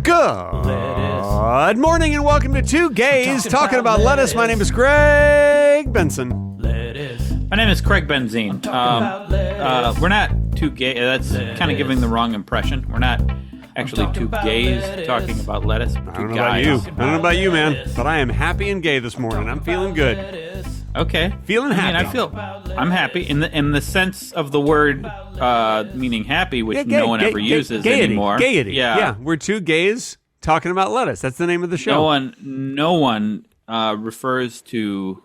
Good morning and welcome to Two Gays talking about lettuce. My name is Greg Benson. My name is Craig Benzine. We're not two gay. That's kind of giving the wrong impression. We're not actually two gays talking about lettuce. I don't know about you, man, but I am happy and gay this morning. I'm feeling good. Okay, feeling happy. I'm happy in the sense of the word meaning happy, which no one ever uses anymore. Gaiety. Yeah, we're two gays talking about lettuce. That's the name of the show. No one refers to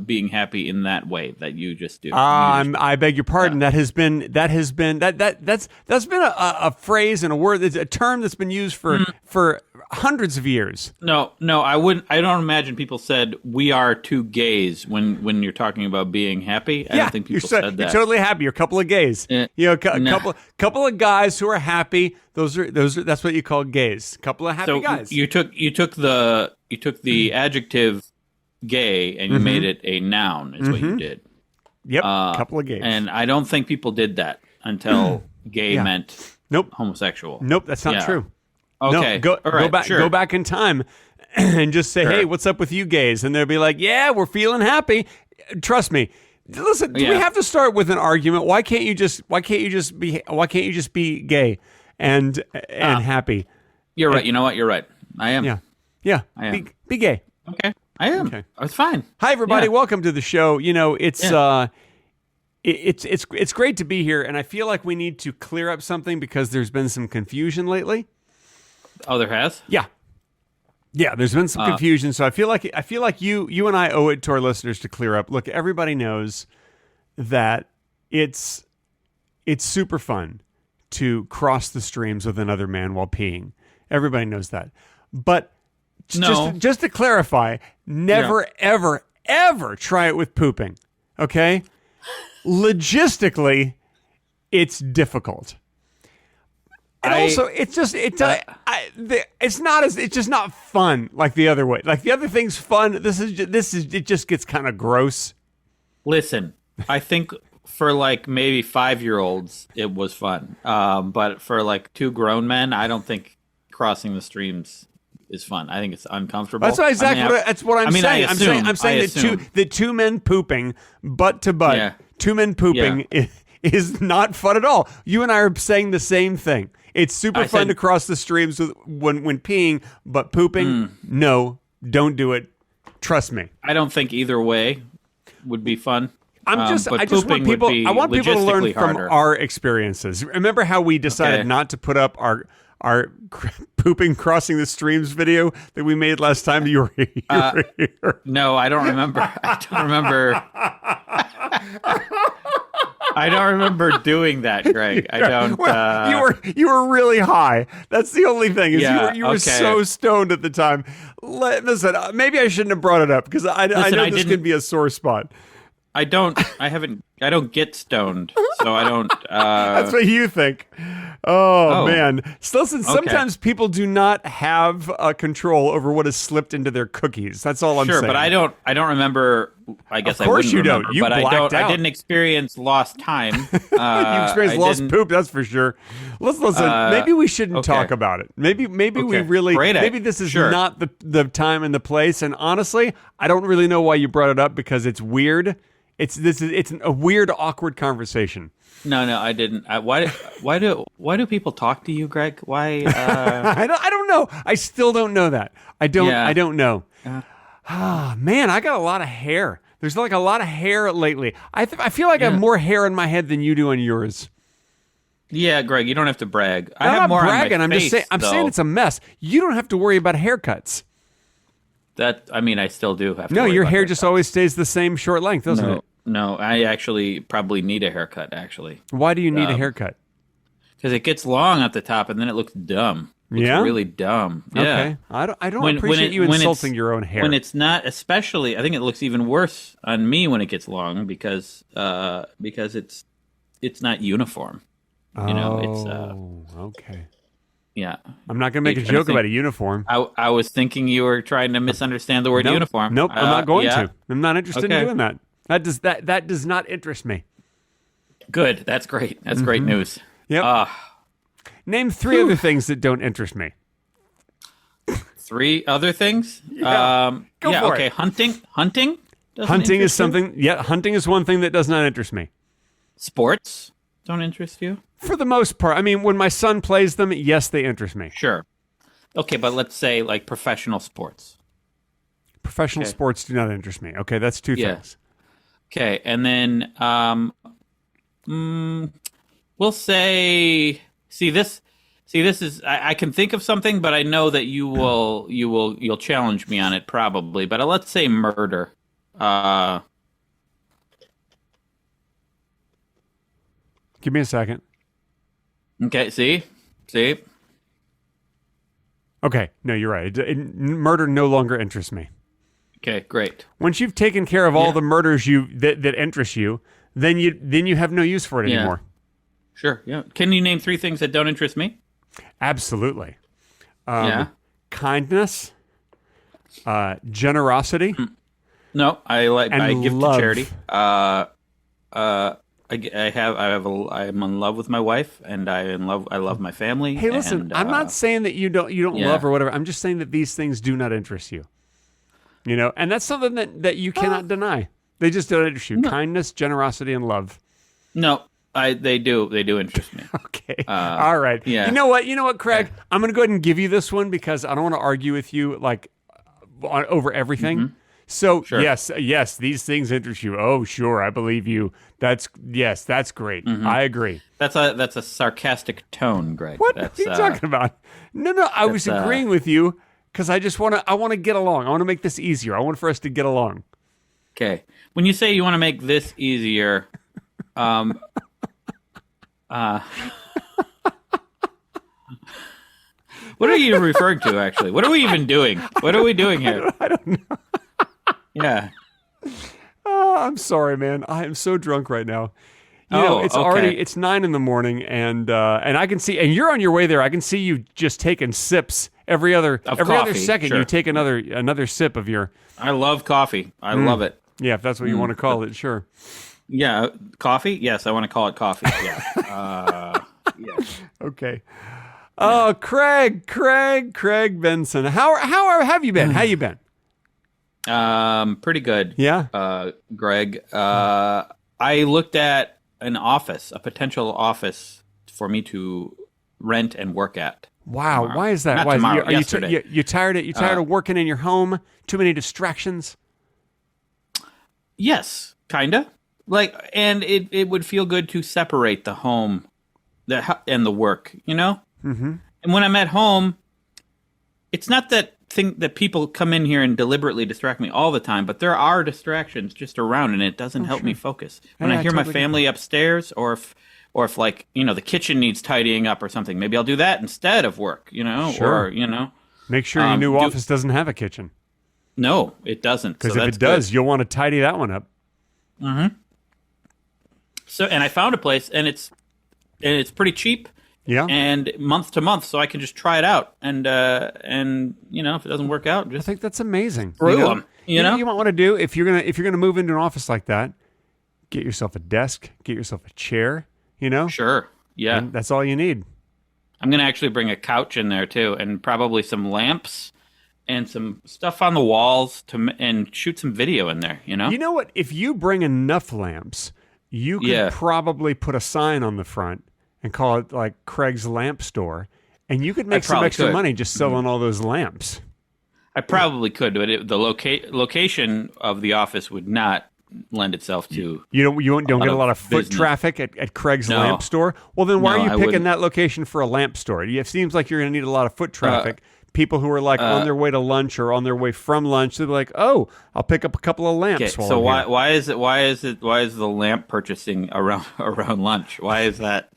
being happy in that way that you just do. I beg your pardon. That's been a phrase and a word, a term that's been used for hundreds of years. No, I wouldn't. I don't imagine people said we are two gays when you're talking about being happy. I don't think people said that. You're totally happy. You're a couple of gays. Couple of guys who are happy. That's what you call gays. Couple of happy guys. So you took the adjective gay and you made it a noun is what you did. Yep, couple of gays. And I don't think people did that until gay meant homosexual. Nope, that's not true. Okay. No, go back in time and just say, hey, what's up with you gays? And they'll be like, yeah, we're feeling happy. Trust me. Listen, do we have to start with an argument? Why can't you just be gay and happy? You're right. You know what? You're right. I am. Yeah. I am. Be gay. Okay. I am. Okay. It's fine. Hi everybody. Welcome to the show. You know, it's great to be here, and I feel like we need to clear up something because there's been some confusion lately. Oh, there has? Yeah, there's been some confusion, so I feel like you and I owe it to our listeners to clear up. Look, everybody knows that it's super fun to cross the streams with another man while peeing. Everybody knows that. But just to clarify, never ever try it with pooping. Okay? Logistically, it's difficult. And it's just not fun like the other way. Like the other thing's fun. It just gets kind of gross. Listen, I think for like maybe 5-year-olds it was fun, but for like two grown men, I don't think crossing the streams is fun. I think it's uncomfortable. That's what I'm saying. I'm saying that two men pooping butt to butt, two men pooping is not fun at all. You and I are saying the same thing. It's super fun to cross the streams when peeing, but pooping, no, don't do it. Trust me. I don't think either way would be fun. I just want people to learn from our experiences. Remember how we decided not to put up our pooping crossing the streams video that we made last time you were here? No, I don't remember. I don't remember doing that, Greg. I don't. Well, you were really high. That's the only thing. You were so stoned at the time. Listen, maybe I shouldn't have brought it up because I know this could be a sore spot. I don't get stoned, so I don't. That's what you think. Oh. Man. Listen, sometimes people do not have control over what has slipped into their cookies. That's all I'm saying. Sure, but I don't remember. I guess of course I wouldn't you remember, don't. You but blacked out. I didn't experience lost time. You experienced lost poop, that's for sure. Listen, maybe we shouldn't talk about it. Maybe we really. Maybe this is not the time and the place. And honestly, I don't really know why you brought it up because it's weird. It's a weird, awkward conversation. No, I didn't. Why do people talk to you, Greg? Why? I don't know. I still don't know that. I don't know. Man, I got a lot of hair. There's like a lot of hair lately. I feel like I have more hair in my head than you do on yours. Yeah, Greg, you don't have to brag. I'm not bragging. I'm just saying. I'm saying it's a mess. You don't have to worry about haircuts. I still do have to. No, your hair just always stays the same short length, doesn't it? No, I actually probably need a haircut, actually. Why do you need a haircut? Because it gets long at the top, and then it looks dumb. It looks really dumb. Yeah. Okay. I don't appreciate you insulting your own hair. When it's not, especially, I think it looks even worse on me when it gets long because it's not uniform. You know, it's... okay. Yeah. I'm not going to make a joke about a uniform. I was thinking you were trying to misunderstand the word uniform. Nope, I'm not going to. I'm not interested in doing that. That does not interest me. Good. That's great. That's great news. Yep. Name 3 other things that don't interest me. 3 other things. Yeah. Go for okay. it. Hunting. Doesn't Hunting is interest you? something. Yeah, hunting is one thing that does not interest me. Sports don't interest you? For the most part, I mean, when my son plays them, yes, they interest me. Sure. Okay, but let's say like professional sports. Professional sports do not interest me. Okay, that's two things. Okay, and then we'll say, this is I can think of something, but I know that you'll challenge me on it probably. But let's say murder. Give me a second. Okay, see. Okay, no, you're right. Murder no longer interests me. Okay, great. Once you've taken care of all the murders that interest you, then you have no use for it anymore. Sure. Yeah. Can you name 3 things that don't interest me? Absolutely. Yeah. Kindness, generosity, No, I give love. to charity. I'm in love with my wife, and I love my family. Hey, listen, and, I'm not saying that you don't love or whatever. I'm just saying that these things do not interest you. You know, and that's something that you cannot deny. They just don't interest you. No. Kindness, generosity, and love. No, they do interest me. Okay. All right. Yeah. You know what, Craig? Yeah. I'm going to go ahead and give you this one because I don't want to argue with you over everything. Mm-hmm. So sure. yes, these things interest you. Oh, sure, I believe you. That's great. Mm-hmm. I agree. That's a sarcastic tone, Greg. What are you talking about? No, I was agreeing with you because I want to get along. I want to make this easier. I want for us to get along. Okay. When you say you want to make this easier, what are you referring to, actually? What are we even doing? What are we doing here? I don't know. Yeah. Oh, I'm sorry, man. I am so drunk right now. It's already 9 a.m. and I can see, and you're on your way there. I can see you just taking sips every other second. Sure. You take another sip of your. I love coffee. I love it. Yeah, if that's what you want to call it, sure. Yeah, coffee. Yes, I want to call it coffee. Yeah. Yeah. Okay. Oh, Craig Benson. How have you been? How you been? Pretty good. Yeah. Greg. I looked at a potential office for me to rent and work at. Wow. Tomorrow. Why is that? Yesterday. You tired of working in your home? Too many distractions? Yes, kinda. And it would feel good to separate the home and the work, you know? Mm-hmm. And when I'm at home, it's not that people come in here and deliberately distract me all the time, but there are distractions just around, and it doesn't help me focus. When I hear my family upstairs, or if the kitchen needs tidying up or something, maybe I'll do that instead of work, Sure. Or, Make sure your new office doesn't have a kitchen. No, it doesn't. Because if it does, you'll want to tidy that one up. Mm-hmm. So, and I found a place, and it's pretty cheap. Yeah. And month to month, so I can just try it out, and if it doesn't work out, I think that's amazing. Screw them. You know, you might want to do if you're gonna move into an office like that, get yourself a desk, get yourself a chair. Sure. Yeah. And that's all you need. I'm gonna actually bring a couch in there too, and probably some lamps and some stuff on the walls and shoot some video in there. You know what? If you bring enough lamps, you could probably put a sign on the front and call it like Craig's Lamp Store, and you could make some extra money just selling all those lamps. I probably could, but the location of the office would not lend itself to. You don't get a lot of foot traffic at Craig's Lamp Store. Well, then why are you picking that location for a lamp store? It seems like you're going to need a lot of foot traffic. People who are on their way to lunch or on their way from lunch, they're like, "Oh, I'll pick up a couple of lamps." Okay, so why is the lamp purchasing around lunch? Why is that?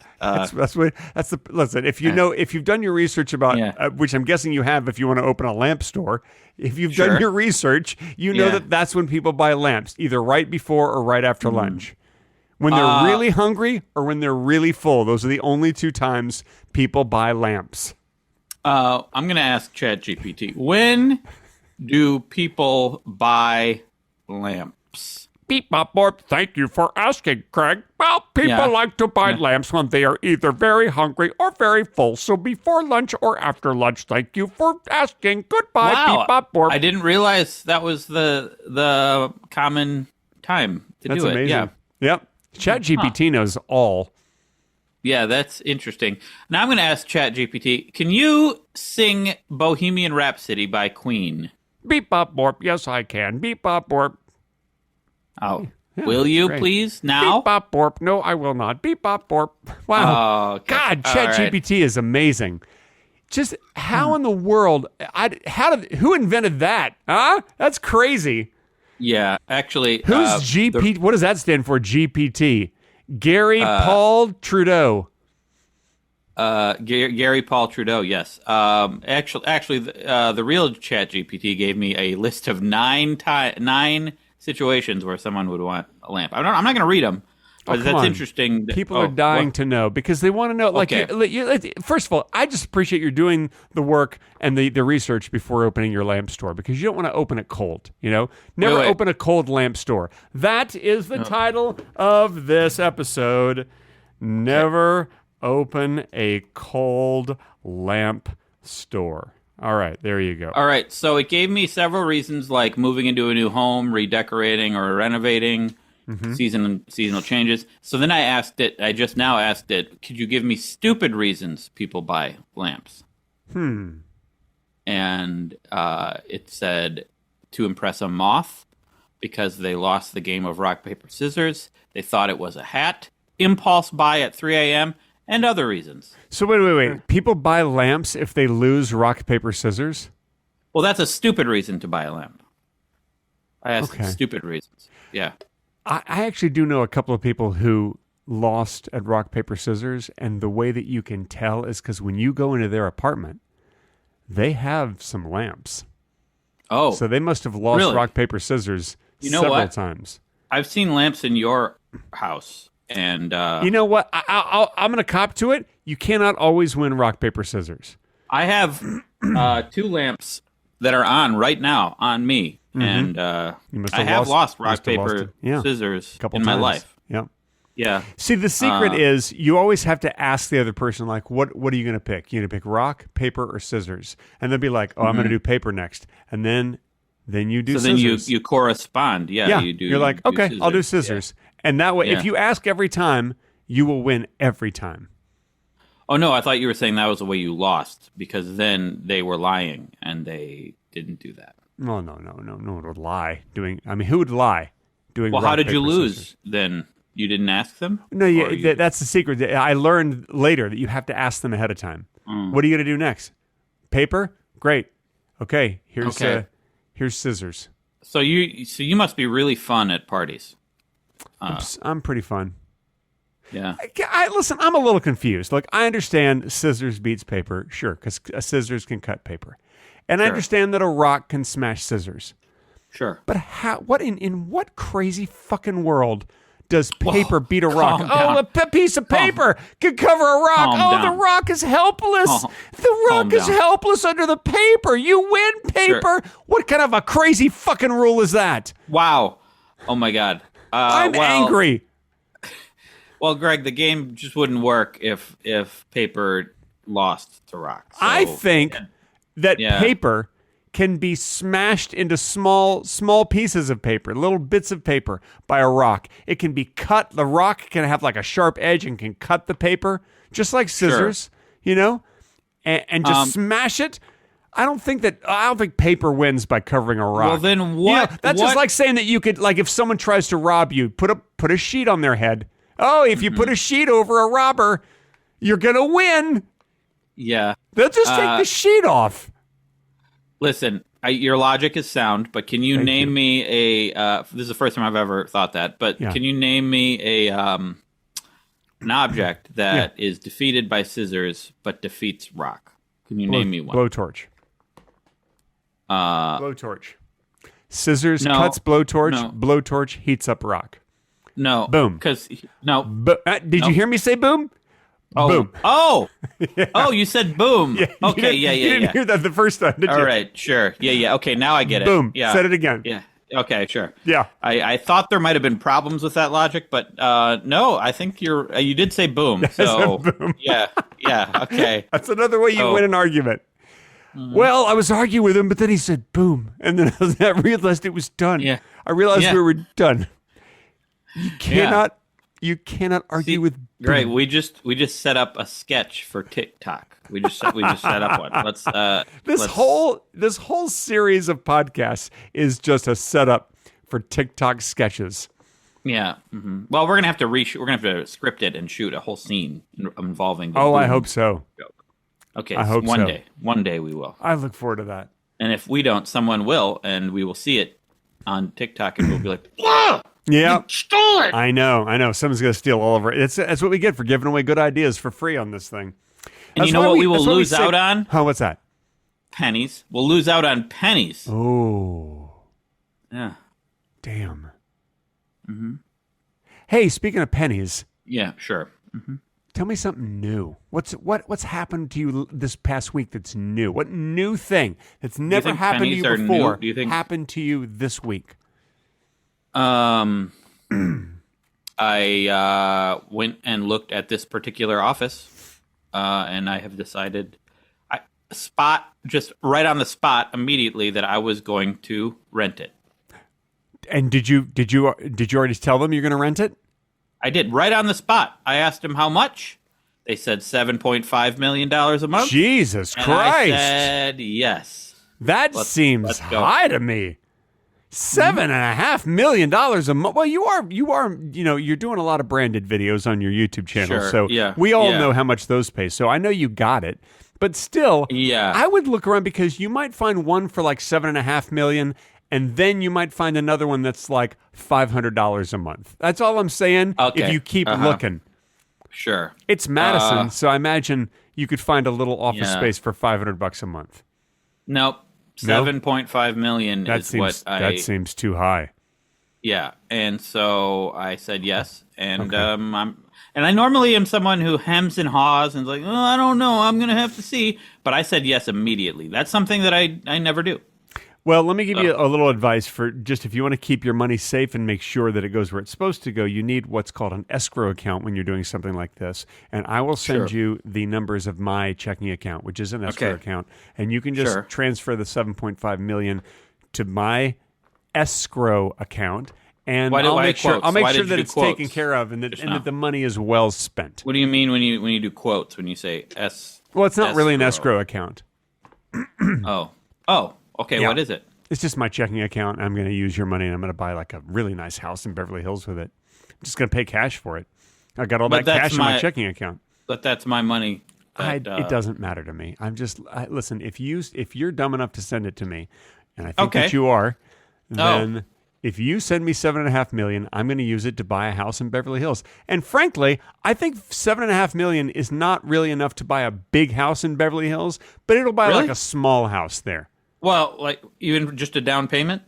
Listen. If you've done your research about, which I'm guessing you have, if you want to open a lamp store, if you've done your research, know that's when people buy lamps, either right before or right after lunch. When they're really hungry or when they're really full, those are the only two times people buy lamps. I'm going to ask ChatGPT. When do people buy lamps? beep, bop, borp. Thank you for asking, Craig. Well, people like to buy lamps when they are either very hungry or very full. So before lunch or after lunch, thank you for asking. Goodbye, beep, bop, borp. I didn't realize that was the common time to do it. That's amazing. Yeah. Yep. ChatGPT knows all. Yeah, that's interesting. Now I'm going to ask ChatGPT, can you sing Bohemian Rhapsody by Queen? Beep, bop, borp. Yes, I can. Beep, bop, borp. Oh, will you great. please now? Beep, bop, borp. No, I will not. Beep, bop, borp. Wow. Oh, okay. God, All right. ChatGPT is amazing. Just how in the world? Who invented that? Huh? That's crazy. Yeah, actually. Who's GPT? What does that stand for? GPT. Gary Paul Trudeau. Gary Paul Trudeau, yes. Actually, the real ChatGPT gave me a list of nine situations where someone would want a lamp. I'm not going to read them, but come that's on. interesting. People are dying to know because they want to know. Like, Okay. first of all, I just appreciate you're doing the work and the research before opening your lamp store because you don't want to open it cold. Never Wait. open a cold lamp store. That is the title of this episode. Never open a cold lamp store. All right, there you go. All right, so it gave me several reasons, like moving into a new home, redecorating, or renovating, seasonal changes. So then I just now asked it, could you give me stupid reasons people buy lamps? And it said to impress a moth because they lost the game of rock, paper, scissors. They thought it was a hat. Impulse buy at 3 a.m., and other reasons. So wait. People buy lamps if they lose rock, paper, scissors? Well, that's a stupid reason to buy a lamp. I asked Okay. stupid reasons. Yeah. I actually do know a couple of people who lost at rock, paper, scissors, and the way that you can tell is because when you go into their apartment, they have some lamps. Oh, So they must have lost Really? rock, paper, scissors You know several what? times. I've seen lamps in your house, and You know what? I'm going to cop to it. You cannot always win rock, paper, scissors. I have 2 lamps that are on right now on me, and You must I have have lost rock, must have lost paper, it. Yeah. scissors A couple in times. my life. Yeah. Yeah. See, the secret is you always have to ask the other person, like, what are you going to pick? You going to pick rock, paper, or scissors? And they'll be like, oh, I'm going to do paper next. And then you do So then scissors. you correspond. Yeah, yeah, you do. You're like, you do okay, I'll do scissors. scissors. And that way, Yeah. if you ask every time, you will win every time. Oh, no, I thought you were saying that was the way you lost, because then they were lying, and they didn't do that. No one would lie. Who would lie? Doing Well, rock, how did you paper, lose scissors? then? You didn't ask them? No, Or yeah, you- that's the secret. I learned later that you have to ask them ahead of time. What are you going to do next? Paper? Great. Okay, here's scissors. So you must be really fun at parties. I'm pretty fun. Yeah. Listen, I'm a little confused. Like, I understand scissors beats paper, sure, because scissors can cut paper. And I Sure. understand that a rock can smash scissors. Sure. But what in what crazy fucking world does paper beat a rock? calm Oh, down. a piece of paper can cover a rock. Calm Oh, down. the rock is helpless. The rock calm is down. helpless under the paper. You win paper. What kind of a crazy fucking rule is that? Wow. Oh my God. I'm angry. Well, Greg, the game just wouldn't work if paper lost to rock. So, I think that Yeah. paper can be smashed into small pieces of paper, little bits of paper by a rock. It can be cut. The rock can have like a sharp edge and can cut the paper, just like scissors, and just smash it. I don't think paper wins by covering a rock. Well, then what? That's just like saying that you could, like, if someone tries to rob you, put a sheet on their head. Oh, if you put a sheet over a robber, you're gonna win. Yeah. They'll just take the sheet off. Listen, your logic is sound, but can you name me a? This is the first time I've ever thought that. But Yeah. can you name me an object that is defeated by scissors but defeats rock? Can you name me one? Blowtorch. Blowtorch. Scissors No. cuts blowtorch. No. Blowtorch heats up rock. No. Boom. Because no. Did you hear me say boom? Oh. Boom. Oh. Oh, you said boom. Okay. You didn't Yeah. hear that the first time, did you? All right. Sure. Yeah. Okay. Now I get it. Boom. Yeah. Said it again. Yeah. Okay, sure. Yeah. I thought there might have been problems with that logic, but no, I think you did say boom. So boom. yeah, okay. That's another way you Oh. win an argument. Well, I was arguing with him, but then he said boom. And then I realized it was done. Yeah. I realized Yeah. we were done. You cannot argue with boom. Right, we just set up a sketch for TikTok. We just set up one. This whole series of podcasts is just a setup for TikTok sketches. Yeah. Well, we're gonna have to reshoot. We're gonna have to script it and shoot a whole scene involving. The Oh, I boom hope so. joke. Okay. I hope so. One day we will. I look forward to that. And if we don't, someone will, and we will see it on TikTok, and we'll be like, "Whoa, Yeah. you stole it!" I know. Someone's going to steal all of it. That's what we get for giving away good ideas for free on this thing. And That's you know why what we will that's why lose say- out on? Huh, what's that? Pennies. We'll lose out on pennies. Oh, Yeah. damn. Hey, speaking of pennies, Yeah. Sure. tell me something new. What's happened to you this past week that's new? What new thing that's never think happened to you pennies are before new? Do you think- happened to you this week? I went and looked at this particular office, and I have decided, just right on the spot immediately, that I was going to rent it. And did you already tell them you're going to rent it? I did right on the spot. I asked them how much. They said $7.5 million a month. Jesus and Christ! I said yes. That seems let's go. high to me. $7.5 million a month. Well, you are, you're doing a lot of branded videos on your YouTube channel. Sure, So yeah, we all yeah. know how much those pay. So I know you got it, but still, Yeah. I would look around because you might find one for like $7.5 million, and then you might find another one that's like $500 a month. That's all I'm saying. Okay. If you keep looking, Sure. it's Madison, so I imagine you could find a little office Yeah. space for $500 a month. Nope. No? 7.5 million That is seems what that seems too high. Yeah, and so I said yes, and I normally am someone who hems and haws and is like, oh, I don't know, I'm gonna have to see, but I said yes immediately. That's something that I never do. Well, let me give you a little advice for just if you want to keep your money safe and make sure that it goes where it's supposed to go, you need what's called an escrow account when you're doing something like this. And I will send you the numbers of my checking account, which is an escrow account, and you can just transfer the $7.5 million to my escrow account, and I'll make sure that it's taken care of and that the money is well spent. What do you mean when you do quotes when you say S? Well, it's not really an escrow account. Okay. Yeah. What is it? It's just my checking account. I'm going to use your money, and I'm going to buy like a really nice house in Beverly Hills with it. I'm just going to pay cash for it. I got all that cash in my checking account. But that's my money. It doesn't matter to me. Listen. If you're dumb enough to send it to me, and I think that you are, then if you send me $7.5 million, I'm going to use it to buy a house in Beverly Hills. And frankly, I think $7.5 million is not really enough to buy a big house in Beverly Hills, but it'll buy like a small house there. Well, like even just a down payment.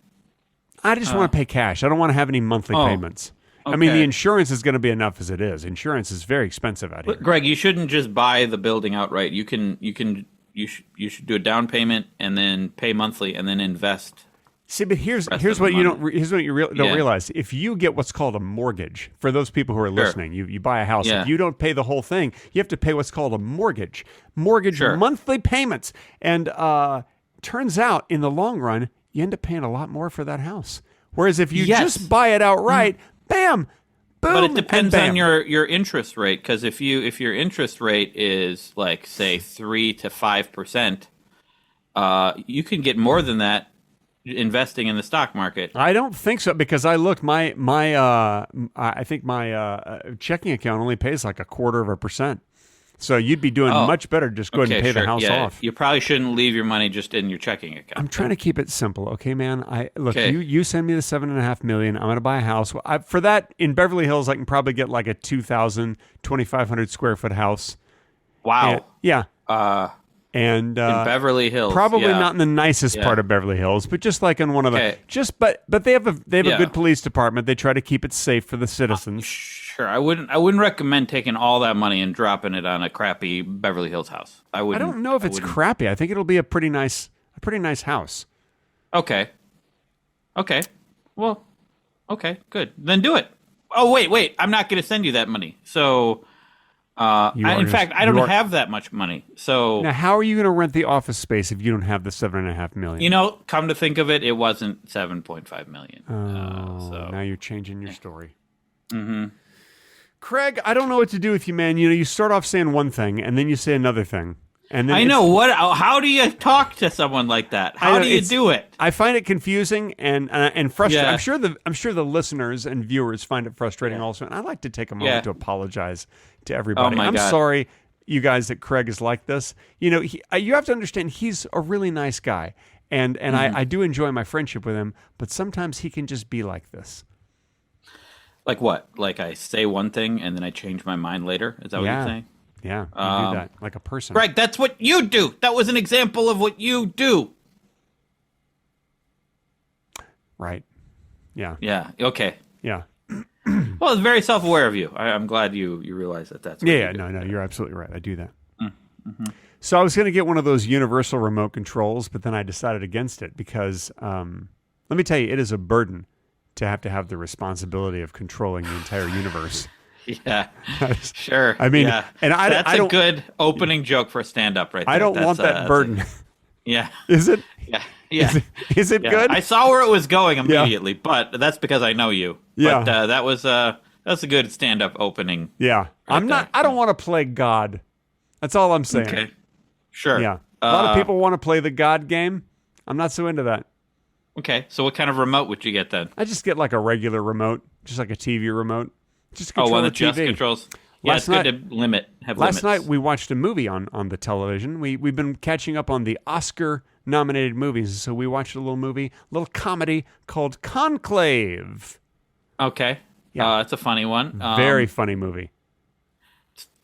I just want to pay cash. I don't want to have any monthly payments. I mean, the insurance is going to be enough as it is. Insurance is very expensive out here. Greg, you shouldn't just buy the building outright. You should do a down payment and then pay monthly and then invest. See, but here's what you don't realize. If you get what's called a mortgage, for those people who are listening, you buy a house. Yeah. If you don't pay the whole thing, you have to pay what's called a mortgage monthly payments. And turns out, in the long run, you end up paying a lot more for that house. Whereas if you just buy it outright, bam, boom, But it depends and bam. on your interest rate, because if your interest rate is like say 3 to 5%, you can get more than that investing in the stock market. I don't think so, because I looked I think my checking account only pays like 1/4%. So you'd be doing much better just go ahead and pay the house off. You probably shouldn't leave your money just in your checking account. I'm trying to keep it simple, okay, man. You send me the $7.5 million. I'm going to buy a house. For that in Beverly Hills, I can probably get like a 2,500 square foot house. Wow. And in Beverly Hills, probably not in the nicest part of Beverly Hills, but just like in one of the but they have a good police department. They try to keep it safe for the citizens. Sure, I wouldn't recommend taking all that money and dropping it on a crappy Beverly Hills house. I don't know if it's crappy. I think it'll be a pretty nice house. Okay. Well, okay, good. Then do it. Oh, wait. I'm not going to send you that money. So, in fact, I don't have that much money. So now, how are you going to rent the office space if you don't have the $7.5 million? You know, come to think of it, it wasn't $7.5 million. So now you're changing your story. Mm-hmm. Craig, I don't know what to do with you, man. You know, you start off saying one thing, and then you say another thing. And then I know what. How do you talk to someone like that? How do you do it? I find it confusing and frustrating. Yeah. I'm sure the listeners and viewers find it frustrating also. And I'd like to take a moment to apologize to everybody. I'm sorry, you guys, that Craig is like this. You know, you have to understand he's a really nice guy, and I do enjoy my friendship with him. But sometimes he can just be like this. Like what? Like I say one thing and then I change my mind later? Is that what you're saying? Yeah, you do that like a person. Greg, that's what you do. That was an example of what you do. Right. Yeah. Yeah. Okay. Yeah. Well, it's very self-aware of you. I'm glad you realize that. That's what you do. No, you're absolutely right. I do that. Mm-hmm. So I was going to get one of those universal remote controls, but then I decided against it because, let me tell you, it is a burden to have the responsibility of controlling the entire universe. Yeah, sure. I mean, and that's I a good opening joke for stand-up right there. I don't want that burden. Yeah. Is it? Yeah. Is it good? I saw where it was going immediately, but that's because I know you. Yeah. But that's a good stand-up opening. Yeah. I don't want to play God. That's all I'm saying. Okay. Sure. Yeah. A lot of people want to play the God game. I'm not so into that. Okay. So what kind of remote would you get then? I just get like a regular remote, just like a TV remote. Just control one the that TV. just controls. Yeah, it's good to have limits. Last night we watched a movie on the television. We've been catching up on the Oscar-nominated movies, so we watched a little comedy called Conclave. Okay. Yeah. It's a funny one. Very funny movie.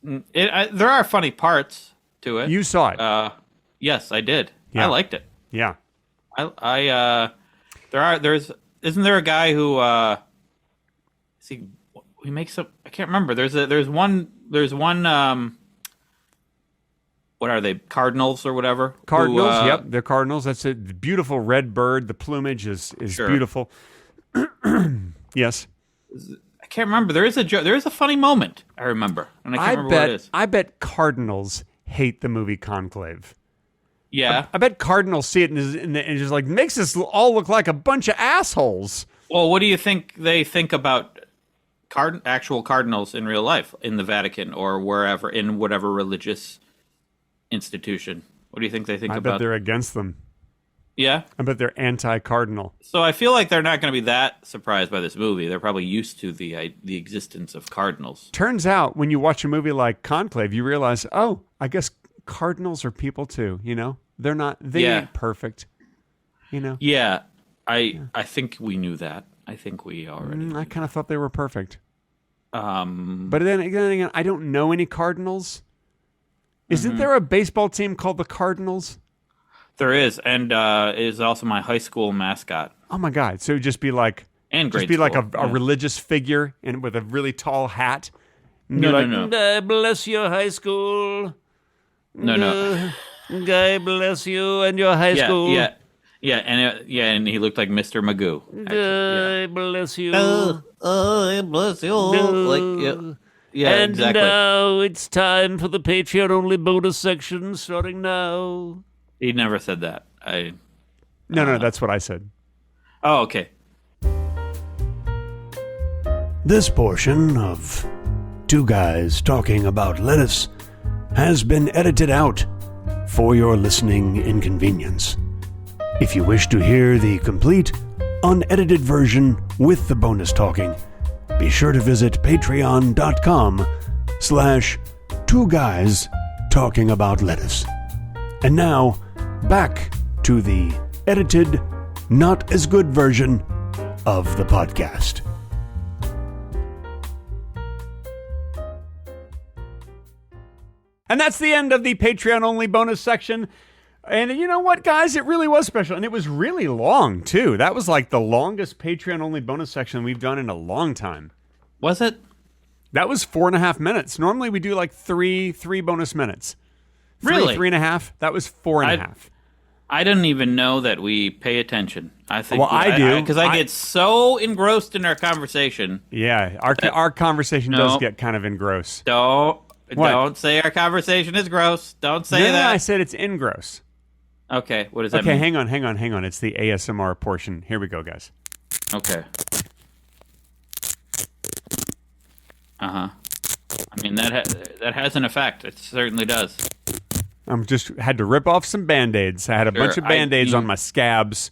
There are funny parts to it. You saw it. Yes, I did. Yeah. I liked it. Yeah. Isn't there a guy who he makes up, I can't remember. There's one what are they? Cardinals or whatever? Cardinals, yep, they're cardinals. That's a beautiful red bird. The plumage is sure. Beautiful. Yes. I can't remember. There is a funny moment, I remember. And I can't remember what it is. I bet Cardinals hate the movie Conclave. Yeah. I bet Cardinals see it and just like makes us all look like a bunch of assholes. Well, what do you think they think about actual cardinals in real life in the Vatican or wherever, in whatever religious institution? What do you think they think about? I bet they're against them. Yeah? I bet they're anti-cardinal. So I feel like they're not going to be that surprised by this movie. They're probably used to the existence of cardinals. Turns out, when you watch a movie like Conclave, you realize, oh, I guess cardinals are people too, you know? They ain't perfect, you know? Yeah. I think we knew that. I think we already I kind of thought they were perfect. But then again, I don't know any Cardinals. Isn't there a baseball team called the Cardinals? There is, and it is also my high school mascot. Oh my God! So it'd just be like, like a religious figure and with a really tall hat. No. Bless your high school. No. God bless you and your high school. Yeah, and he looked like Mr. Magoo. God bless you. Bless you. And exactly. now it's time for the Patreon-only bonus section, starting now. He never said that. No, that's what I said. Oh, okay. This portion of Two Guys Talking About Lettuce has been edited out for your listening inconvenience. If you wish to hear the complete, unedited version with the bonus talking, be sure to visit patreon.com/Two Guys Talking About Lettuce. And now, back to the edited, not as good version of the podcast. And that's the end of the Patreon-only bonus section. And you know what, guys? It really was special. And it was really long, too. That was like the longest Patreon-only bonus section we've done in a long time. Was it? That was 4.5 minutes. Normally we do like three bonus minutes. Really? 3.5. That was 4.5. I didn't even know that we pay attention. I think. Well, I do. Because I get so engrossed in our conversation. Yeah, our conversation does No. get kind of engrossed. Don't What? don't say our conversation is gross. Don't say No, that. I said it's engross. Okay, what does that Okay, mean? hang on. It's the ASMR portion. Here we go, guys. Okay. I mean that has an effect. It certainly does. I'm just had to rip off some Band-Aids. I had a bunch of Band-Aids on my scabs,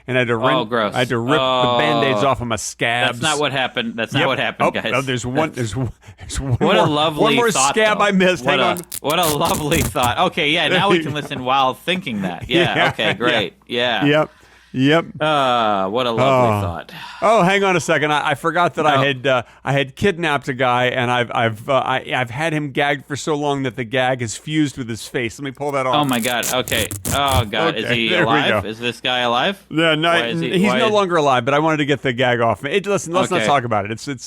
and I had to rip, gross. I had to rip the Band-Aids off of my scabs. That's not what happened. That's Yep. not what happened, Oh, guys. oh, there's one What more, a lovely one more thought, scab though. I missed. Hang on. What a lovely thought. Okay, yeah, now we can listen while thinking that. Yeah, Yeah, okay, great. Yeah. Yep. What a lovely thought. Oh, hang on a second. I forgot that I had kidnapped a guy, and I've had him gagged for so long that the gag is fused with his face. Let me pull that off. Oh my god. Okay. Oh god. Is Okay, he there we alive? go. Is this guy alive? Yeah, no, Why is he's why no is- longer alive. But I wanted to get the gag off. Listen, let's not Okay. talk about it. It's you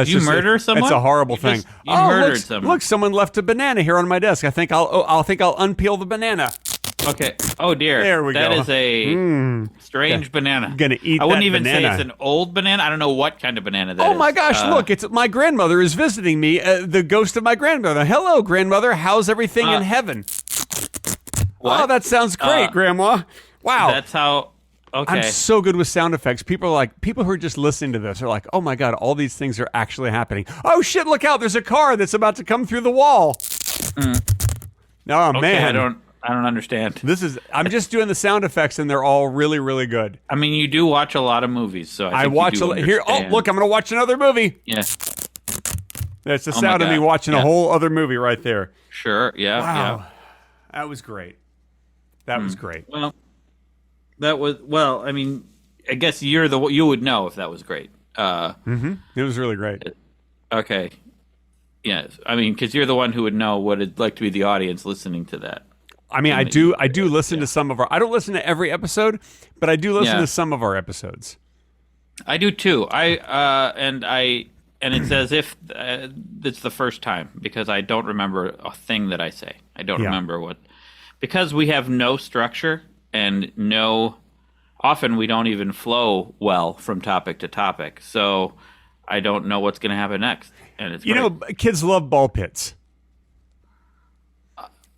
just- murder someone? It's a horrible You thing. just- you murdered look, someone. Look, someone left a banana here on my desk. I think I'll unpeel the banana. Okay. Oh dear. There we That go. is a strange banana. Gonna eat I wouldn't that even say banana. it's an old banana. I don't know what kind of banana that is. Oh my gosh! Look, it's my grandmother is visiting me. The ghost of my grandmother. Hello, grandmother. How's everything in heaven? what? Oh, that sounds great, Grandma. Wow. That's how. Okay. I'm so good with sound effects. People who are just listening to this are like, oh my God, all these things are actually happening. Oh shit, look out, there's a car that's about to come through the wall. Oh okay, man. I don't understand. I'm just doing the sound effects and they're all really, really good. I mean, you do watch a lot of movies, so I think watch you do here. Oh, understand. look, I'm gonna watch another movie. Yeah. That's the my sound of me God. watching a Yeah. whole other movie right there. Sure. Yeah. Wow. Yeah. That was great. That was great. Well, that was well. I mean, I guess you would know if that was great. It was really great. Okay. Yes. I mean, because you're the one who would know what it'd like to be the audience listening to that. I mean, I do listen to some of our. I don't listen to every episode, but I do listen Yeah. to some of our episodes. I do too. And it's as if it's the first time because I don't remember a thing that I say. I don't Yeah. remember because we have no structure and often we don't even flow well from topic to topic. So I don't know what's going to happen next. And it's You know, kids love ball pits.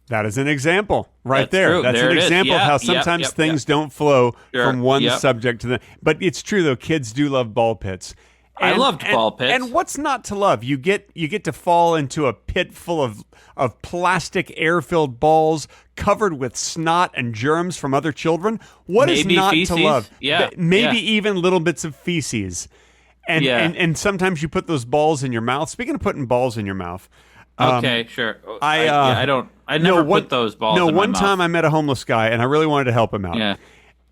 That is an example right That's there. true. That's There an it is. example of Yep, how yep, sometimes yep, things don't flow Sure. from one Yep. subject to the. But it's true though. Kids do love ball pits. I loved ball pits. And what's not to love? You get to fall into a pit full of plastic air-filled balls covered with snot and germs from other children. What is Maybe not feces. to love? Yeah, Maybe yeah. even little bits of feces. And, Yeah. and sometimes you put those balls in your mouth. Speaking of putting balls in your mouth, Okay, sure. I I never put those balls in my one mouth. time I met a homeless guy and I really wanted to help him out. Yeah.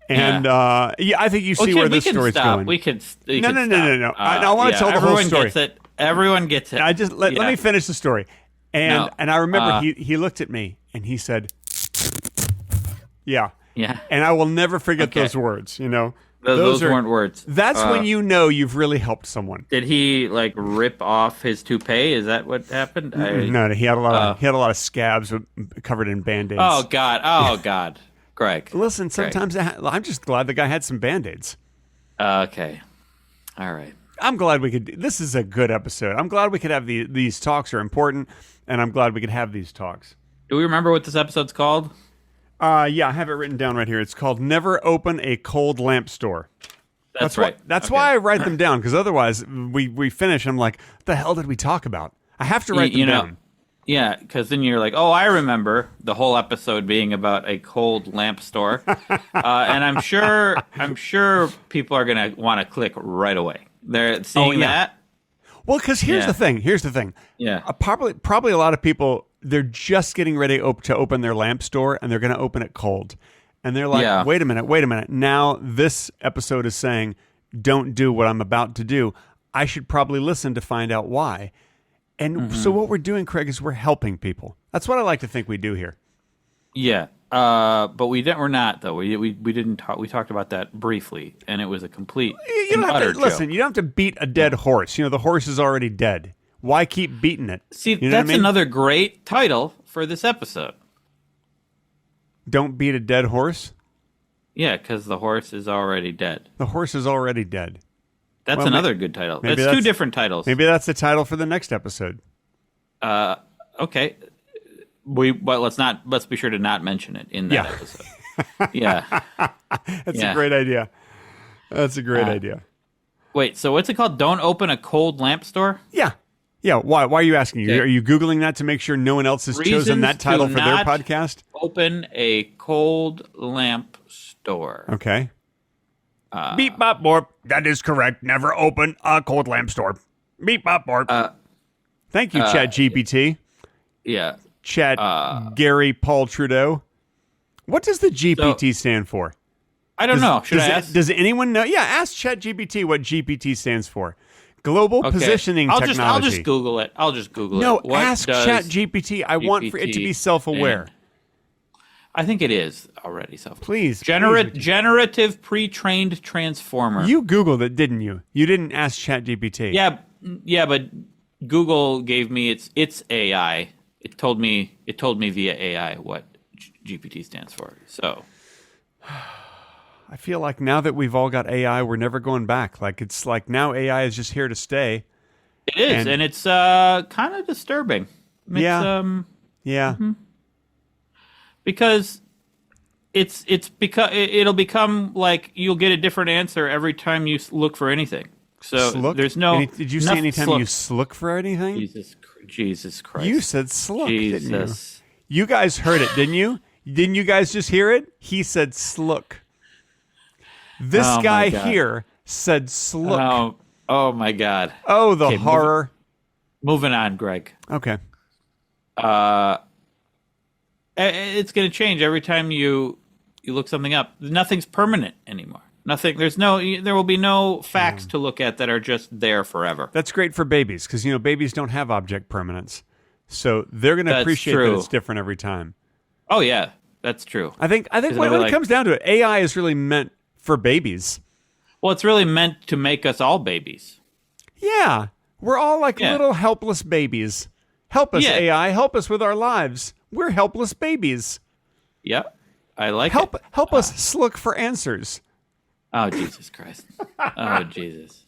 And I think you see Okay, where we this can story's stop. going. We could. We No, could no, no, stop. no, no. I wanna tell the whole everyone story. Gets it. Everyone gets it. Let Yeah. me finish the story. And No. and I remember he looked at me and he said, "Yeah." Yeah. And I will never forget Okay. those words, you know. Those weren't words. That's when you know you've really helped someone. Did he like rip off his toupee? Is that what happened? No, he had a lot of scabs covered in Band-Aids. Oh God! Oh God! Greg. Listen, sometimes I'm just glad the guy had some Band-Aids. Okay. All right. I'm glad we could. This is a good episode. I'm glad we could have these talks are important, and I'm glad we could have these talks. Do we remember what this episode's called? Yeah, I have it written down right here. It's called "Never Open a Cold Lamp Store." That's right. That's Okay. why I write them down, because otherwise we finish. I'm like, what the hell did we talk about? I have to write them down. Yeah, because then you're like, oh, I remember the whole episode being about a cold lamp store, and I'm sure people are gonna want to click right away. They're seeing yeah. that. Well, because here's Yeah. the thing. Here's the thing. Yeah. Probably a lot of people, they're just getting ready to open their lamp store, and they're going to open it cold. And they're like, Yeah. wait a minute. Now this episode is saying, don't do what I'm about to do. I should probably listen to find out why. And so what we're doing, Craig, is we're helping people. That's what I like to think we do here. Yeah, but we didn't. We're not though. We didn't talk. We talked about that briefly, and it was a complete. You don't have utter to listen. joke. You don't have to beat a dead horse. You know, the horse is already dead. Why keep beating it? See, you know that's what I mean? another great title for this episode. Don't beat a dead horse. Yeah, because the horse is already dead. The horse is already dead. That's Well, another good title. maybe That's two different titles. Maybe that's the title for the next episode. Okay. Let's be sure to not mention it in that episode. Yeah. That's a great idea. That's a great idea. Wait, so what's it called? Don't open a cold lamp store? Yeah. Yeah. Why are you asking? Okay. Are you Googling that to make sure no one else has chosen Reasons that title to for their not podcast? Open a cold lamp store. Okay. Beep bop borp. That is correct. Never open a cold lamp store. Beep bop borp. Thank you, Chat GPT. Yeah. Chat Gary Paul Trudeau. What does the GPT stand for? I don't know. Should I ask? Does anyone know? Yeah, ask Chat GPT what GPT stands for. Global Positioning Technology. I'll just Google it. No, What ask does Chat GPT. I want for it to be self-aware. I think it is already self-aware. Please. Generative pre-trained transformer. You Googled it, didn't you? You didn't ask Chat GPT. Yeah, but Google gave me its AI. It told me via AI what GPT stands for. So I feel like now that we've all got AI, we're never going back. Like it's like now AI is just here to stay. it is, and it's kind of disturbing. It's, Yeah. because it'll become like you'll get a different answer every time you look for anything. So Slook? there's no. Did you say anytime you slook for anything? Jesus Christ! You said slook, didn't you? Jesus. You guys heard it, didn't you? Didn't you guys just hear it? He said slook. This Oh, my guy God. here said slook. Oh my God! Oh, the Okay, horror. Moving on, Greg. Okay. It's going to change every time you look something up. Nothing's permanent anymore. Nothing. There will be no facts to look at that are just there forever. That's great for babies because, babies don't have object permanence. So they're going to That's appreciate that true. it's different every time. Oh yeah, that's true. I think when it comes down to it, AI is really meant for babies. Well, it's really meant to make us all babies. Yeah. We're all like little helpless babies. Help us, Yeah. AI. Help us with our lives. We're helpless babies. Yep, I like Help it. us slook for answers. Oh Jesus Christ! Oh Jesus!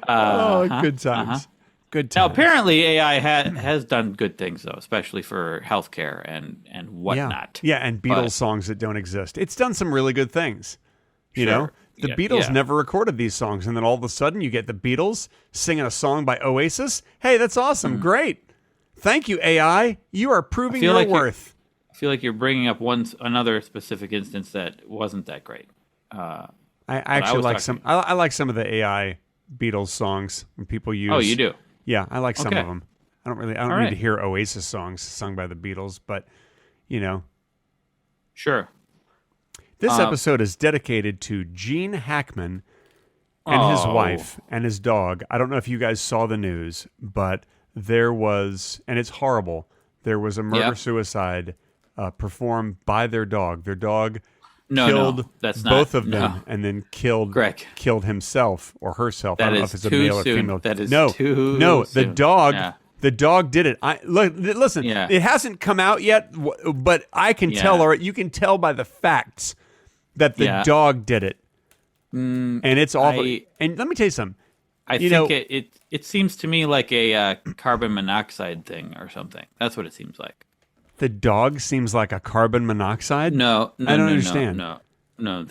Good times. Good Now, times. apparently, AI has done good things though, especially for healthcare and whatnot. Yeah, and Beatles But- songs that don't exist. It's done some really good things. You know? The Yeah, Beatles yeah. never recorded these songs, and then all of a sudden you get the Beatles singing a song by Oasis. Hey, that's awesome. Great. Thank you, AI. You are proving feel your like you're- worth. I feel like you're bringing up another specific instance that wasn't that great. I actually was like talking- I like some of the AI Beatles songs when people use. Oh, you do? Yeah, I like some Okay. of them. I don't need right. to hear Oasis songs sung by the Beatles, but Sure. this episode is dedicated to Gene Hackman and his wife and his dog. I don't know if you guys saw the news, but there was, and it's horrible, there was a murder-suicide performed by their dog. Their dog killed that's not- both of them no. and then killed Greg. himself or herself. I That don't know is if it's a too male or soon. female. That is no, too no, the soon. dog. Yeah. The dog did it. Listen. Yeah. It hasn't come out yet, but I can tell, or you can tell by the facts that the dog did it, and it's awful. And let me tell you something. I think it seems to me like a carbon monoxide thing or something. That's what it seems like. The dog seems like a carbon monoxide. No, I don't understand. No,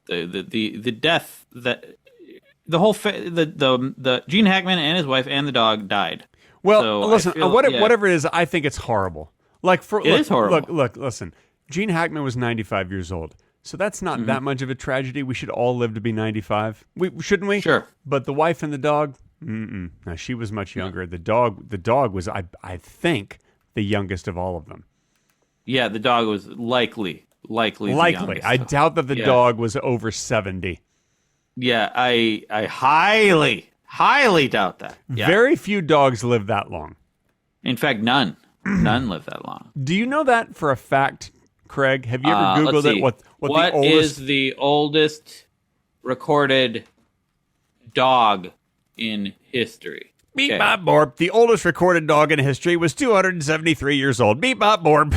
the death that the whole the Gene Hackman and his wife and the dog died. Well, So I listen, feel- whatever it is, I think it's horrible. Like It is horrible. Look, listen. Gene Hackman was 95 years old. So that's not that much of a tragedy. We should all live to be 95. Shouldn't we? Sure. But the wife and the dog, no, she was much younger. The dog was, I think, the youngest of all of them. Yeah, the dog was likely. the Likely. youngest. I doubt that the dog was over 70. Yeah, I highly doubt that. Yeah. Very few dogs live that long. In fact, none live that long. Do you know that for a fact, Craig? Have you ever Let's Googled see. it? What What the oldest... is the oldest recorded dog in history? Beep bop borb. The oldest recorded dog in history was 273 years old. Beep bop borb.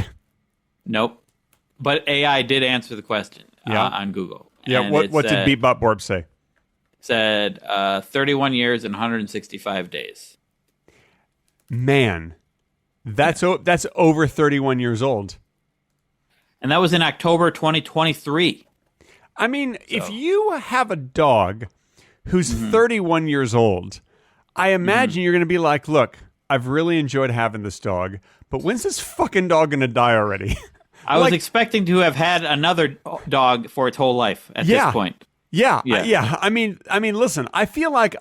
Nope. But AI did answer the question on Google. Yeah. And What did Beep bop borb say? Said 31 years and 165 days. Man, that's over 31 years old. And that was in October 2023. I mean, if you have a dog who's 31 years old, I imagine you're going to be like, look, I've really enjoyed having this dog, but when's this fucking dog going to die already? I was expecting to have had another dog for its whole life at this point. Yeah. I mean, listen, I feel like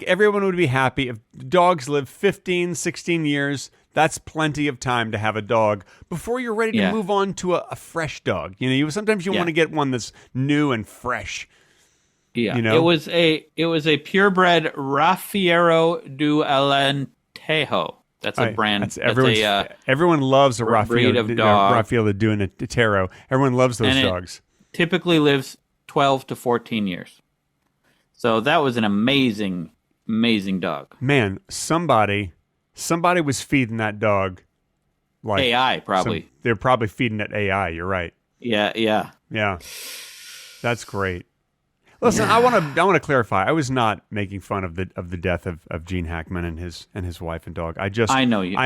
everyone would be happy if dogs live 15, 16 years. That's plenty of time to have a dog before you're ready to move on to a fresh dog. Sometimes you want to get one that's new and fresh. Yeah. It was a purebred Raffiero du Alentejo. That's a brand. Everyone loves a breed of dog. Raffaello du Alentejo. Everyone loves those dogs. Typically lives 12 to 14 years. So that was an amazing dog. Man, somebody was feeding that dog like AI probably. They're probably feeding it AI, you're right. Yeah. That's great. Listen, I want to clarify. I was not making fun of the death of Gene Hackman and his wife and dog. I know you.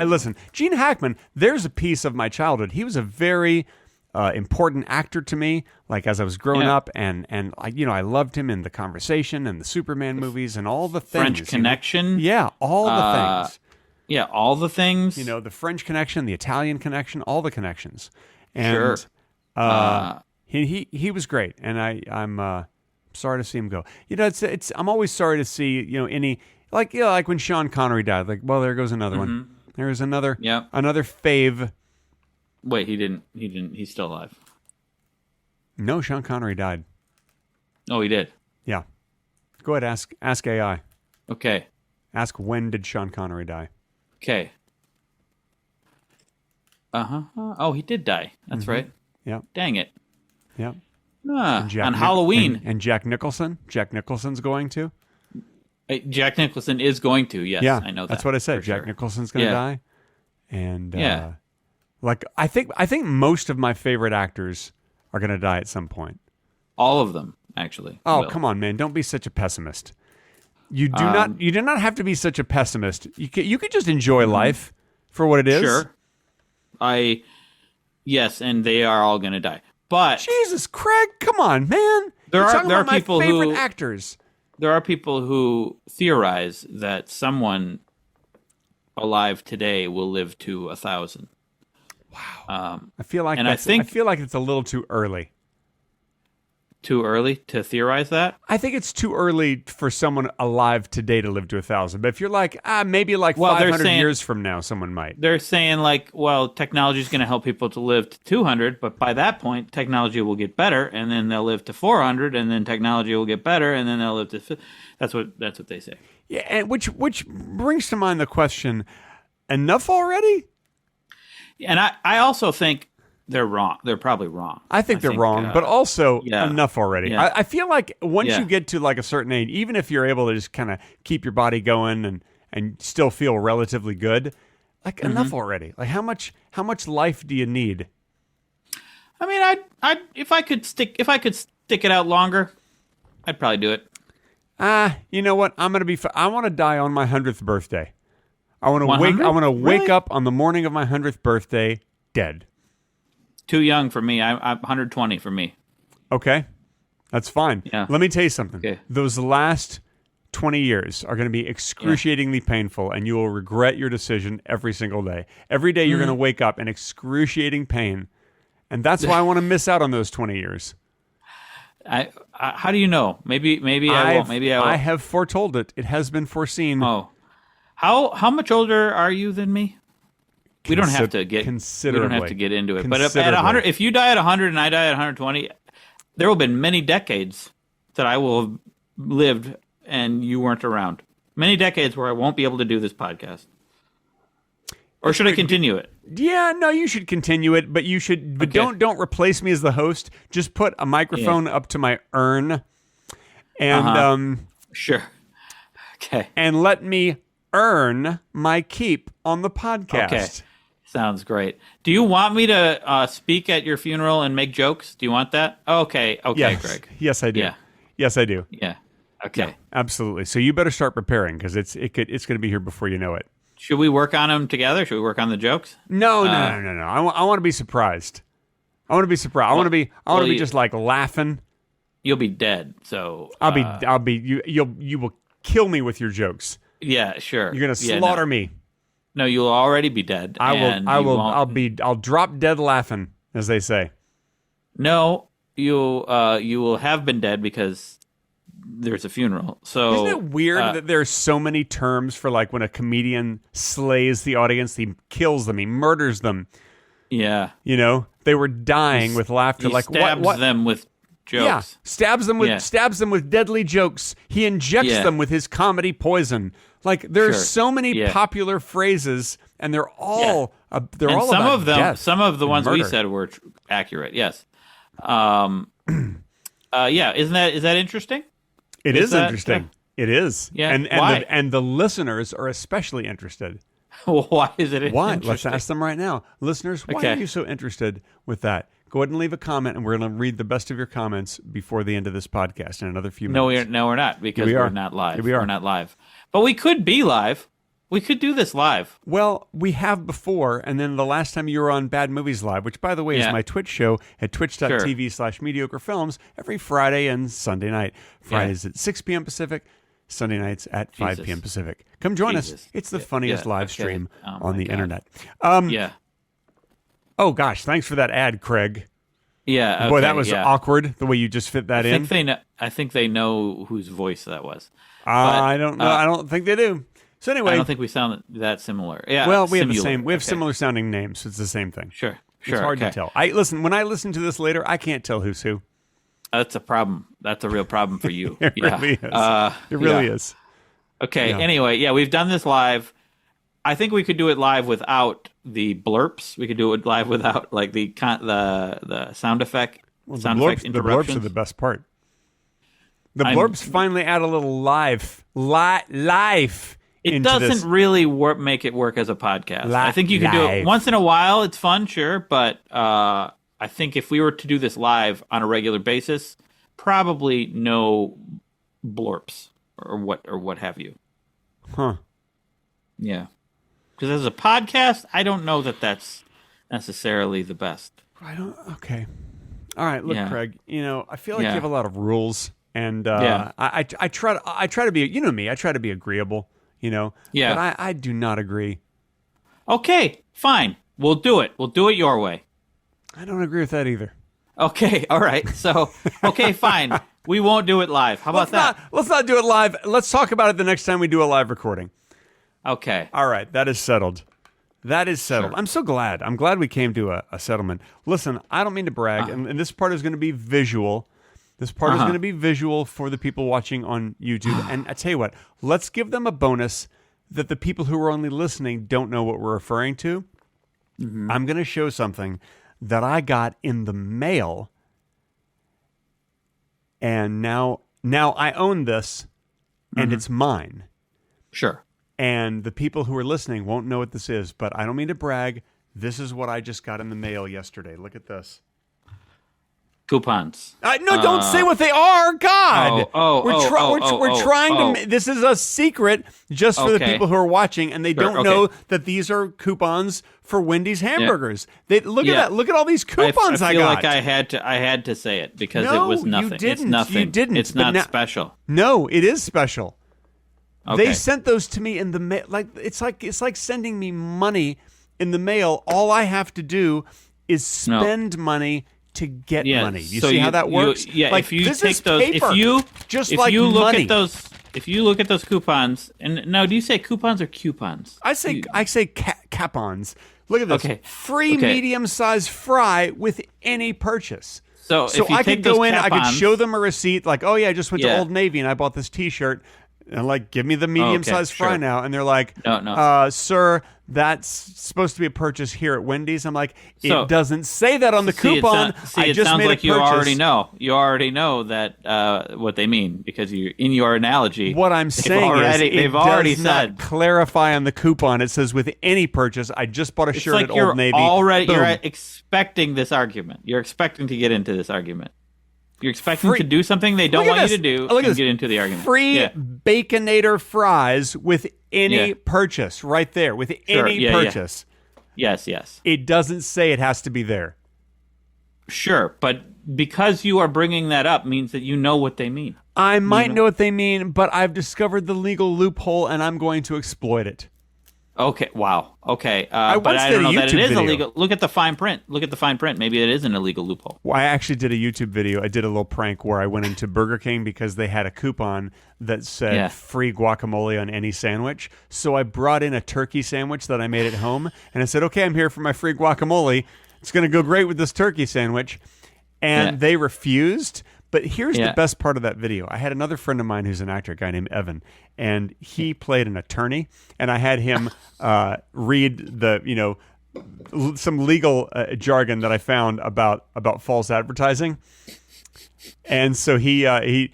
Listen, Gene Hackman, there's a piece of my childhood. He was a very important actor to me, like as I was growing up, and I loved him in The Conversation and the Superman movies and all the things. French Connection. All the things. Yeah, all the things. The French Connection, the Italian Connection, all the connections. And, sure. He was great, and I'm sorry to see him go. I'm always sorry to see any like when Sean Connery died. Like, well, there goes another one. There's another fave. Wait, he didn't. He's still alive. No, Sean Connery died. Oh, he did. Yeah. Go ahead, ask AI. Okay. Ask when did Sean Connery die? Okay. Oh, he did die. That's right. Yeah. Dang it. Yeah. On Halloween. And Jack Nicholson. Jack Nicholson's going to. Jack Nicholson is going to. Yes, yeah, I know that. That's what I said. Jack sure. Nicholson's going to die. And like I think most of my favorite actors are going to die at some point. All of them, actually. Oh, come on, man! Don't be such a pessimist. You do not have to be such a pessimist. You could just enjoy life for what it is. Sure. Yes, and they are all going to die. But Jesus, Craig, come on, man! There are people my favorite actors. There are people who theorize that someone alive today will live to 1,000. Wow. I feel like it's a little too early. Too early to theorize that? I think it's too early for someone alive today to live to 1,000. But if you're like, maybe 500 years from now, someone might. They're saying technology is going to help people to live to 200, but by that point, technology will get better, and then they'll live to 400, and then technology will get better, and then they'll live to. That's what they say. Yeah, and which brings to mind the question: enough already? And I also think they're wrong. They're probably wrong. I think they're wrong, but also enough already. Yeah. I feel like once you get to a certain age, even if you're able to just kind of keep your body going and still feel relatively good, enough already. Like how much life do you need? I mean, I if I could stick it out longer, I'd probably do it. You know what? I want to die on my 100th birthday. I want to wake up on the morning of my 100th birthday dead. Too young for me. I'm 120 for me. Okay. That's fine. Yeah. Let me tell you something. Okay. Those last 20 years are going to be excruciatingly painful, and you will regret your decision every single day. Every day you're going to wake up in excruciating pain, and that's why I want to miss out on those 20 years. How do you know? Maybe I won't. Maybe I won't. I have foretold it. It has been foreseen. Oh. How much older are you than me? We don't have to get into it. But at 100, if you die at 100 and I die at 120, there will have been many decades that I will have lived and you weren't around. Many decades where I won't be able to do this podcast. Or should I continue it? Yeah, no, you should continue it, but don't replace me as the host. Just put a microphone up to my urn, and sure. Okay. and let me earn my keep on the podcast. Okay. Sounds great. Do you want me to speak at your funeral and make jokes? Do you want that? Okay. Okay, Yes. Greg. Yes, I do. Yeah. Yes, I do. Yeah. Okay. Absolutely. So you better start preparing because it's going to be here before you know it. Should we work on them together? Should we work on the jokes? No. I want to be surprised. I want to be surprised. I want to be just like laughing. You'll be dead. So I'll be you will kill me with your jokes. Yeah, sure. You're going to slaughter me. No, you'll already be dead. I'll drop dead laughing, as they say. No, you will have been dead because there's a funeral. So isn't it weird that there's so many terms for like when a comedian slays the audience, he kills them, he murders them. Yeah. You know, they were dying with laughter. He like stabs what? them with jokes. Yeah, stabs them with deadly jokes. He injects them with his comedy poison. Like there's so many popular phrases, and they're all they're all some about of them. death Some of the ones we murder. said were accurate. Yes. Yeah. Is that interesting? It is that, interesting. It is. Yeah, And why? the listeners are especially interested. Why is it Why? interesting? Let's ask them right now. Listeners, why Okay. are you so interested with that? Go ahead and leave a comment, and we're going to read the best of your comments before the end of this podcast in another few minutes. No, we're not because Here we are. we're not live. Here we are. We're not live. But we could be live. We could do this live. Well, we have before, and then the last time you were on Bad Movies Live, which, by the way, is Yeah. my Twitch show at twitch.tv/mediocrefilms every Friday and Sunday night. Fridays at 6 p.m. Pacific, Sunday nights at 5 p.m. Pacific. Come join us. Jesus. It's the funniest live okay. stream Oh, on my the God. internet. Yeah. Oh, gosh, thanks for that ad, Craig. Yeah. Boy, okay, that was yeah. awkward, the way you just fit that in. I think they know whose voice that was. I don't know. I don't think they do. So anyway, I don't think we sound that similar. Yeah. well, we have the similar. same. We have Okay. similar sounding names. So it's the same thing. Sure. It's hard to okay. tell. When I listen to this later, I can't tell who's who. That's a problem. That's a real problem for you. It yeah. really is. It really yeah. is. Okay. Yeah. Anyway, yeah, we've done this live. I think we could do it live without the blurps. We could do it live without like the sound effect. Well, sound the effect blurbs are interruptions. the best part. The I'm- blurbs finally add a little life It into doesn't this. really make it work as a podcast. I think you can do Live. it once in a while. It's fun, sure, but I think if we were to do this live on a regular basis, probably no blurps or what have you. Huh. Yeah, because as a podcast, I don't know that that's necessarily the best. I don't. Okay. All right. Look, Yeah. Craig. I feel like Yeah. you have a lot of rules, and Yeah. I try to be. You know me. I try to be agreeable. Yeah. But I do not agree. Okay, fine. We'll do it. We'll do it your way. I don't agree with that either. Okay, all right. So, okay, fine. We won't do it live. How about that? Let's not do it live. Let's talk about it the next time we do a live recording. Okay. All right, that is settled. That is settled. Sure. I'm so glad. I'm glad we came to a settlement. Listen, I don't mean to brag, and this part is going to be visual. This part is going to be visual for the people watching on YouTube. And I tell you what, let's give them a bonus that the people who are only listening don't know what we're referring to. I'm going to show something that I got in the mail, and now I own this, and it's mine. Sure. And the people who are listening won't know what this is, but I don't mean to brag. This is what I just got in the mail yesterday. Look at this. Coupons. No, don't say what they are. God. Oh, we're trying to. This is a secret just for the Okay. people who are watching, and they don't okay. know that these are coupons for Wendy's hamburgers. They look at Yeah. that. Look at all these coupons I I feel got. like I had to say it because No, it was you nothing. didn't. It's You nothing. didn't, It's but not now- special. No, it is special. Okay. They sent those to me in the mail. It's like sending me money in the mail. All I have to do is spend money to get Yeah, money. You so see how that works? If you this take is those, paper, if you look money. at those, if you look at those coupons, and now do you say coupons or coupons? I say capons. Look at this. Okay. Free Okay. medium-sized fry with any purchase. So if you I take could go those in, I could Cap-Ons- show them a receipt, like, oh yeah, I just went to Yeah. Old Navy and I bought this T-shirt. And I'm like, give me the medium-sized fry sure. now. And they're like, No. Sir, that's supposed to be a purchase here at Wendy's. I'm like, So- it doesn't say that on the coupon. I it just sounds made like a you purchase. already know. You already know that what they mean because you in your analogy. What I'm saying is, they've it already does not said. clarify on the coupon. It says with any purchase. I just bought a It's shirt like at you're Old Navy. already Boom. you're expecting this argument. You're expecting to get into this argument. You're expecting to do something they don't Look at want this. you to do Look at and this. get into the argument. Free Yeah. Baconator fries with any Yeah. purchase right there. With Sure. any Yeah, yeah. purchase. Yes, yes. It doesn't say it has to be there. Sure, but because you are bringing that up means that you know what they mean. I might know what they mean, but I've discovered the legal loophole and I'm going to exploit it. Okay, wow. Okay, I but once I did don't a know that it YouTube is video. illegal. Look at the fine print. Look at the fine print. Maybe it is an illegal loophole. Well, I actually did a YouTube video. I did a little prank where I went into Burger King because they had a coupon that said Yeah. free guacamole on any sandwich. So I brought in a turkey sandwich that I made at home and I said, okay, I'm here for my free guacamole. It's going to go great with this turkey sandwich. And Yeah. they refused. But here's the Yeah. best part of that video. I had another friend of mine who's an actor, a guy named Evan, and he played an attorney. And I had him read the, some legal jargon that I found about false advertising. And so I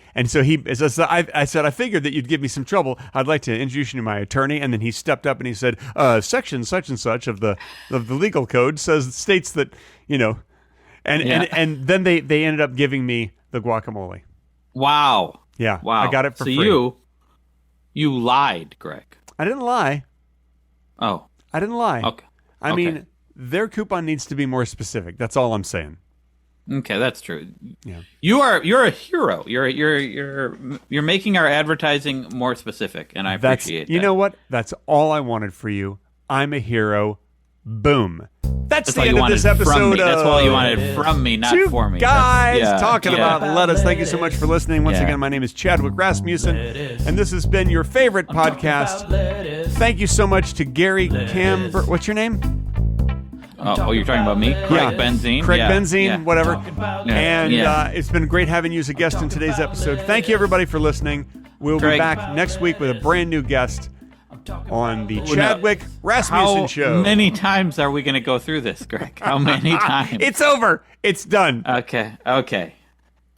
said, I figured that you'd give me some trouble. I'd like to introduce you to my attorney. And then he stepped up and he said, section such and such of the legal code states that, and then they ended up giving me the guacamole. Wow. Yeah. Wow. I got it for free. So you lied, Greg. I didn't lie. Oh. I didn't lie. Okay. I mean, their coupon needs to be more specific. That's all I'm saying. Okay, that's true. Yeah. You're a hero. You're making our advertising more specific, and I appreciate that. You know what? That's all I wanted for you. I'm a hero. Boom. That's the all end you of this wanted from episode. me. That's all you wanted from me, not Two for me. guys That's- yeah, talking yeah. about lettuce. Thank you so much for listening. Once Yeah. again, my name is Chadwick Rasmussen, and this has been your favorite podcast. Thank you so much to Gary Camber. What's your name? Oh, you're talking about me? Craig Benzine? Craig Yeah, Benzine, yeah. whatever. Yeah. And Yeah. It's been great having you as a guest in today's episode. Thank you, everybody, for listening. We'll be Craig. back next week with a brand new guest on the Chadwick Rasmussen How Show. many times are we going to go through this, Greg? How many times? It's over. It's done. Okay.